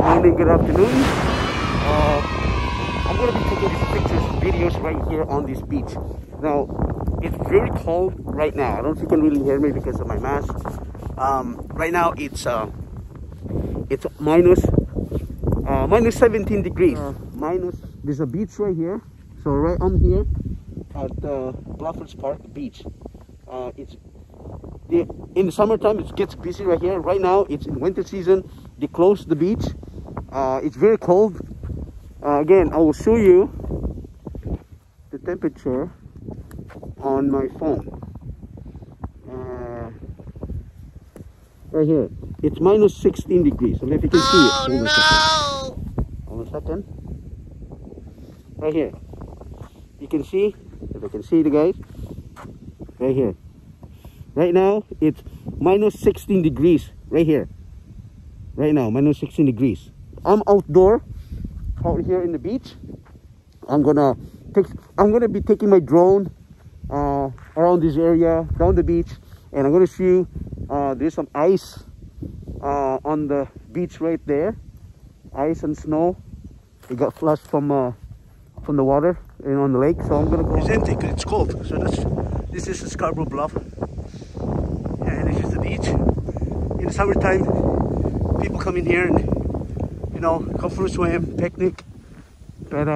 morning, good afternoon. I'm going to be taking these pictures, videos right here on this beach. Now, it's very cold right now. I don't know if you can really hear me because of my mask. Right now, it's minus 17 degrees. There's a beach right here. So right on here at Bluffers Park Beach. In the summertime, it gets busy right here. Right now, it's in winter season. They close the beach. It's very cold. Again, I will show you the temperature on my phone. Right here, it's minus 16 degrees. So if you can see it, hold a second. Right here, you can see, if I can see the guys, right here. Right now, it's minus 16 degrees right here. Right now, minus 16 degrees. I'm outdoor, out here in the beach. I'm gonna be taking my drone around this area, down the beach, and I'm gonna show you there's some ice on the beach right there. Ice and snow. It got flushed from the water and on the lake. So I'm gonna go. It's empty because it's cold. So this is the Scarborough Bluff. And this is the beach. In the summertime, people come in here and, you know, come for a swim, picnic. But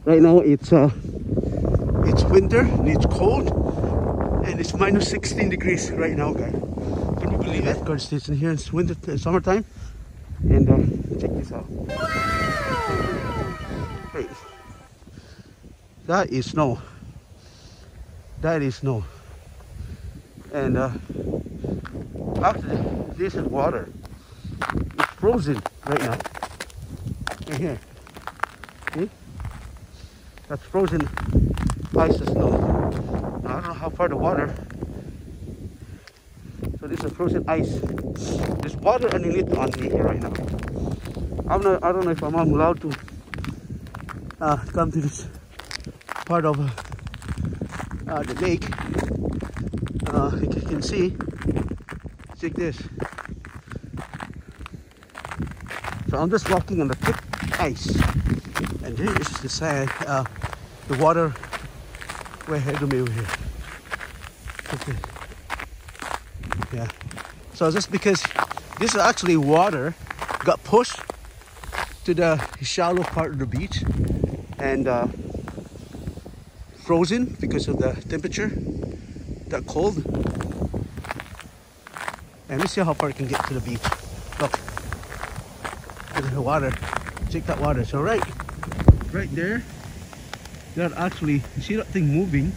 right now it's winter and it's cold, and it's minus 16 degrees right now, guys. Can you believe it? Guard station here. It's winter, summertime, and check this out. Wait, that is snow. That is snow. And after this is water. It's frozen right now. Right here. See? That's frozen ice and snow. Now, I don't know how far the water. So this is frozen ice. There's water underneath on me here right now. I don't know if I'm allowed to come to this part of the lake. If you can see, check this. So I'm just walking on the thick ice, and here is the sand, the water way ahead of me over here. Okay. Yeah. So just because this is actually water got pushed to the shallow part of the beach and frozen because of the temperature. That cold. And let's see how far it can get to the beach. Look, look at the water. Check that water. So right there, that actually, you see that thing moving?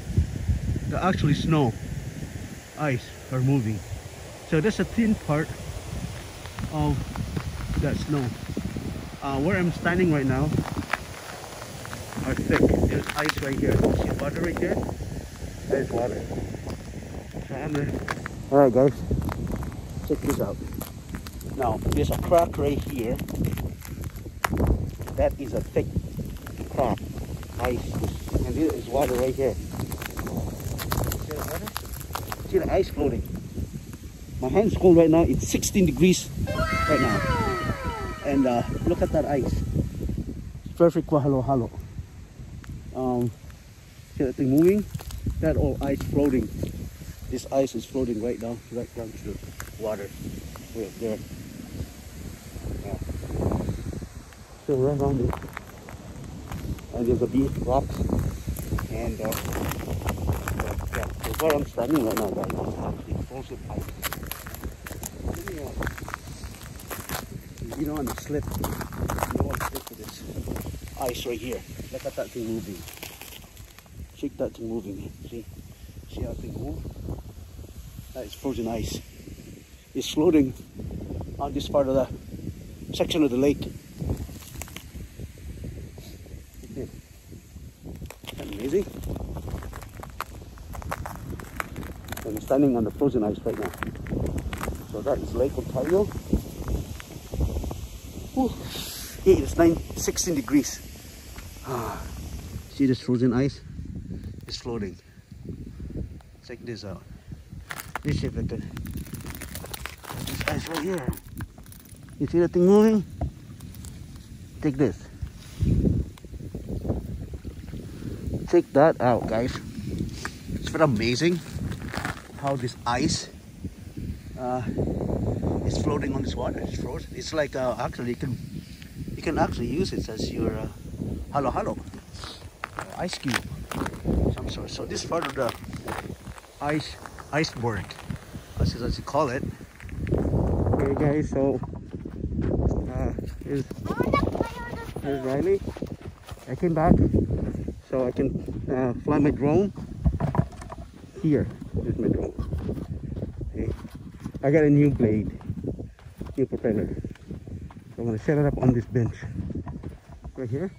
That actually snow, ice are moving. So that's a thin part of that snow. Where I'm standing right now are thick. There's ice right here. See water right there? There's water. Alright guys, check this out. Now there's a crack right here. That is a thick crack, ice, and there is water right here. See the water? See the ice floating. My hand's cold right now. It's 16 degrees right now. And look at that ice. It's perfect halo. See that thing moving? That all ice floating. This ice is floating right down to the water. Way up there. Yeah. So right around it. And there's a beach, rocks. And yeah, so where I'm standing right now, guys, is actually frozen ice. You don't want to slip. You don't want to slip to this ice right here. Look at that thing moving. Check that thing moving. See how that thing moves? That is frozen ice. It's floating on this part of the section of the lake. Isn't that amazing? I'm standing on the frozen ice right now. So that is Lake Ontario. Whew. Yeah, it's 16 degrees. See this frozen ice? It's floating. Check this out. Let's see if I can. This ice right here. You see that thing moving? Take this. Check that out, guys. It's very amazing how this ice is floating on this water. It's frozen. It's like actually you can actually use it as your halo ice cube some sort. So this is part of the iceberg, as you call it. Okay, guys. So here's Riley. I came back so I can fly my drone here. Here's my drone. Okay. I got a new blade, new propeller. So I'm gonna set it up on this bench right here.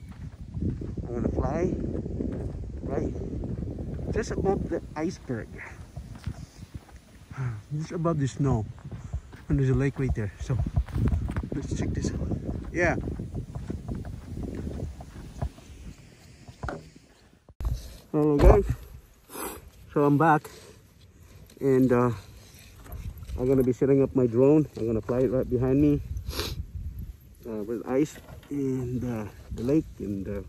I'm gonna fly right just above the iceberg, just above the snow, and there's a lake right there. So let's check this out. Yeah. Hello guys. So I'm back, and I'm gonna be setting up my drone. I'm gonna fly it right behind me with ice and the lake and the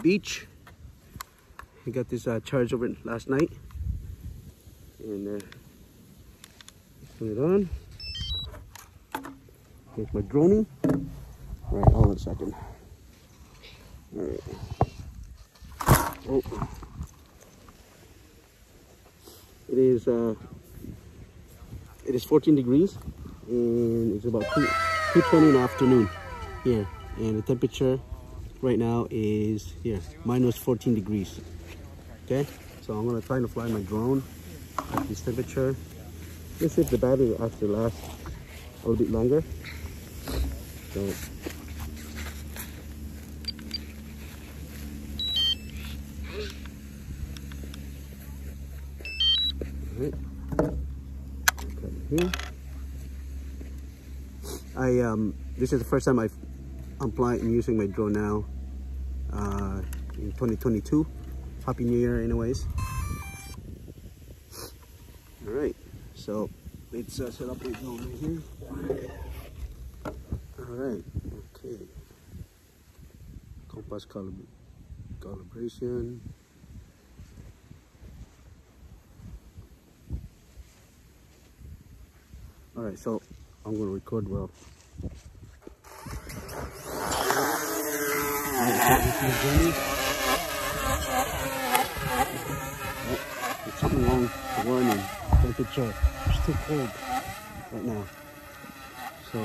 beach. I got this charged over last night, and turn it on. Here's my Dronie. All right, hold on a second. All right. Oh. It is 14 degrees, and it's about 2:20 in the afternoon here, and the temperature right now is here -14 degrees. Okay, so I'm gonna try to fly my drone at this temperature. Let's see if the battery will actually last a little bit longer. So right. Okay, here. This is the first time I'm flying using my drone now in 2022. Happy New Year, anyways. All right, so let's set up the drone right here. All right, okay. Compass calibration. All right, so I'm gonna record well. It's something wrong. Warning. Temperature. It's too cold right now. So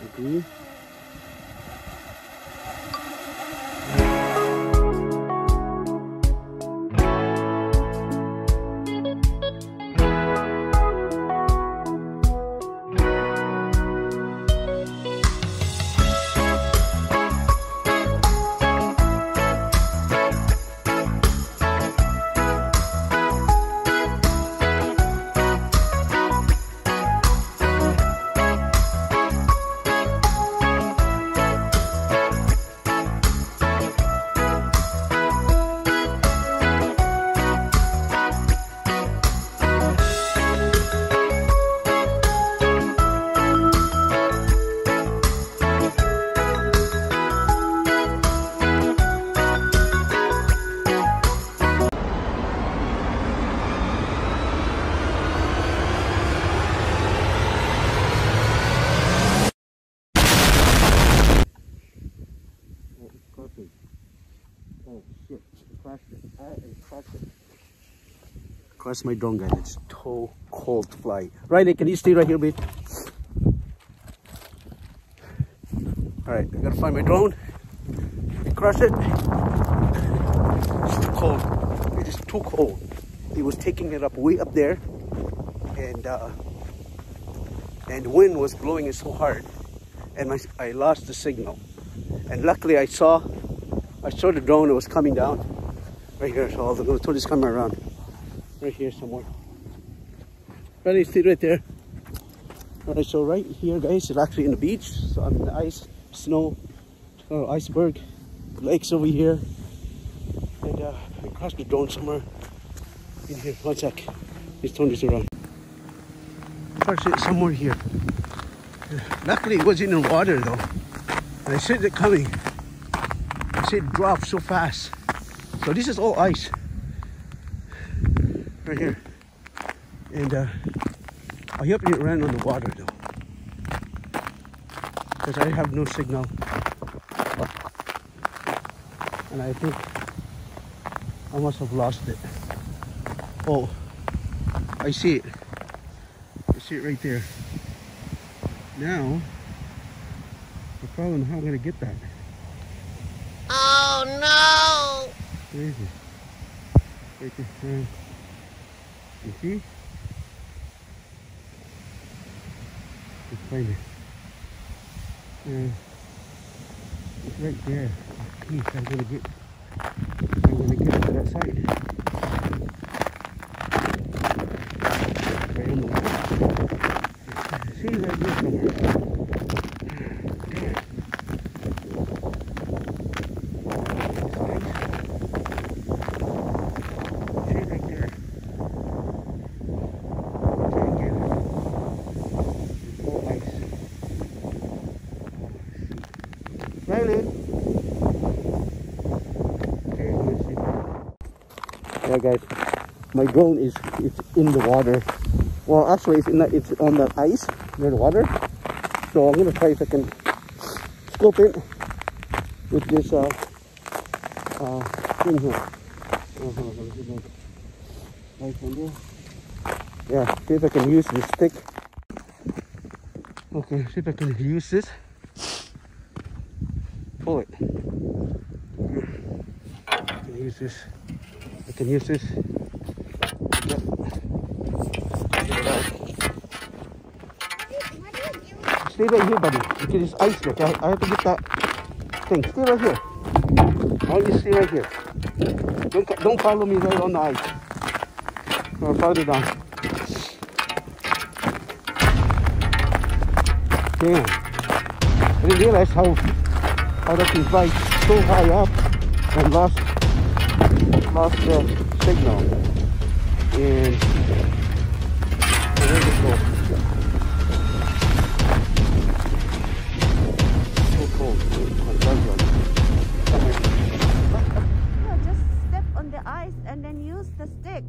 agree. Oh shit, I crashed it. Crashed my drone, guys. It's too cold to fly. Riley, can you stay right here, babe? Alright, I gotta find my drone. I crashed it. It's too cold. It is too cold. It was taking it up way up there, and the wind was blowing it so hard, and I lost the signal. And luckily I saw the drone that was coming down right here. So I'm going to turn this camera around right here somewhere. Ready, stay right there. Alright, so right here, guys, it's actually in the beach. So I'm in the ice, snow, iceberg, lakes over here, and I crossed the drone somewhere in here. One sec, let's turn this around. touched it somewhere here. Luckily it was in the water though. And I said it coming. I said it dropped so fast. So this is all ice. Right here. And I hope it ran on the water though. Because I have no signal. And I think I must have lost it. Oh, I see it. I see it right there. Now, the problem is how I'm going to get that. Oh no! Where is it? Right there. You see? Let's find it. It's right there. Piece I'm going to get to that side. Right on the water. See right here somewhere. Yeah, guys, my drone it's in the water. Well, actually, it's on the ice near the water. So I'm gonna try if I can scope it with this thing here. Yeah, see if I can use this stick. Okay, see if I can use this. Pull it. I can use this. I can use this. Yep. Stay right here, buddy. Because it's ice. Look, I have to get that thing. Stay right here. I want you to stay right here. Don't follow me right on the ice. I'll follow you down. Damn. I didn't realize how that can fly so high up and lost the signal. And where did it go? So cold. No, just step on the ice and then use the stick.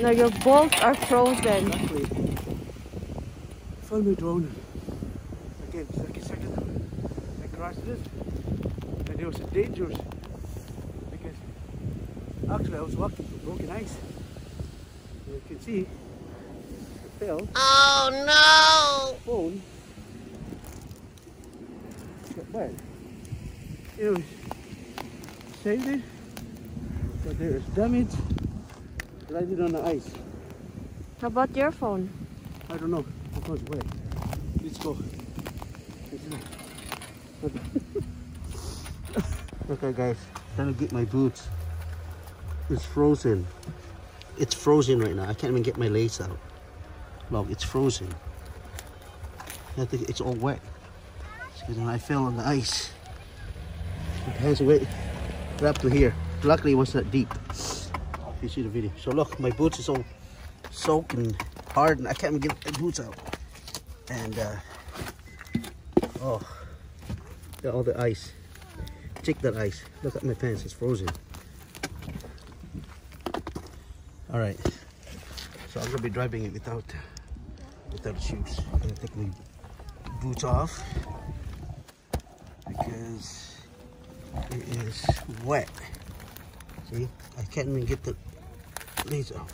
No, your bolts are frozen. Exactly. Found my drone. Again, second. I crashed this. And it was dangerous. Because actually I was walking through broken ice. And you can see I fell. Oh no! Phone got wet. Anyway, saved it. But there is damage. Landed on the ice. How about your phone? I don't know. My phone's wet. Let's go. Okay, guys. Trying to get my boots. It's frozen. It's frozen right now. I can't even get my lace out. Look, it's frozen. I think it's all wet. Because I fell on the ice. My hands are wet. Up to here. Luckily, it wasn't that deep. You see the video. So look, my boots is all soaked and hard and I can't even get my boots out. And oh, all the ice. Check that ice. Look at my pants, it's frozen. Alright. So I'm gonna be driving it without without shoes. I'm gonna take my boots off because it is wet. See, I can't even get the lace out.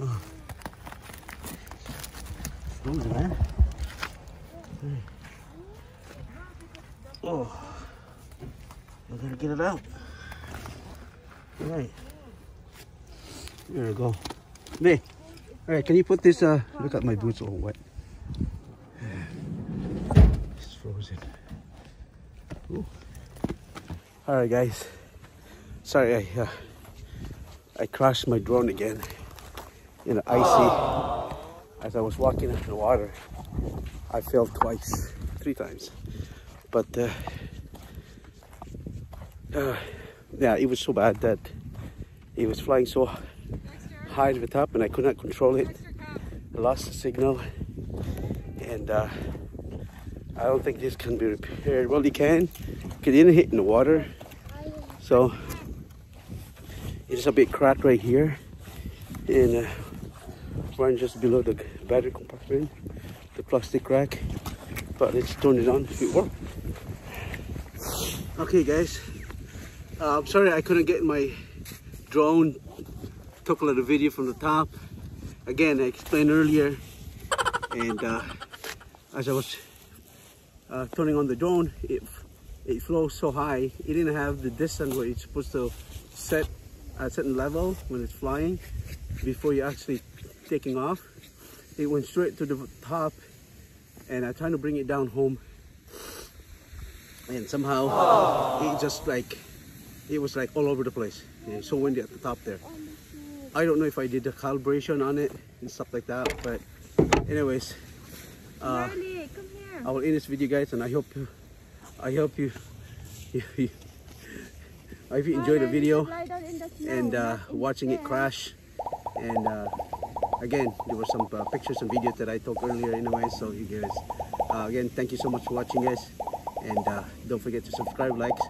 Oh. Frozen, man. Oh, I gotta get it out. All right, there we go. Hey, all right, can you put this? Look at my boots all wet. It's frozen. Ooh. All right, guys. Sorry, I crashed my drone again in the icy. As I was walking into the water, I fell twice, 3 times. But yeah, it was so bad that it was flying so high to the top and I could not control it. I lost the signal, and I don't think this can be repaired. Well, it can, because it didn't hit in the water. So it's a bit cracked right here, and right just below the battery compartment, the plastic crack. But let's turn it on if it works. Okay, guys. I'm sorry I couldn't get my drone. Took a little video from the top. Again, I explained earlier, and as I was turning on the drone, it flew so high. It didn't have the distance where it's supposed to set at a certain level when it's flying before you're actually taking off. It went straight to the top, and I tried to bring it down home, and somehow it just like, it was like all over the place. Yeah, so windy at the top there. I don't know if I did the calibration on it and stuff like that, but anyways, Charlie, come here. I will end this video, guys, and I hope you enjoyed the video and watching it crash. And again, there were some pictures and videos that I took earlier anyway, so you guys, again, thank you so much for watching, guys, and don't forget to subscribe, likes,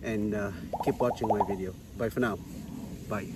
and keep watching my video. Bye for now. Bye.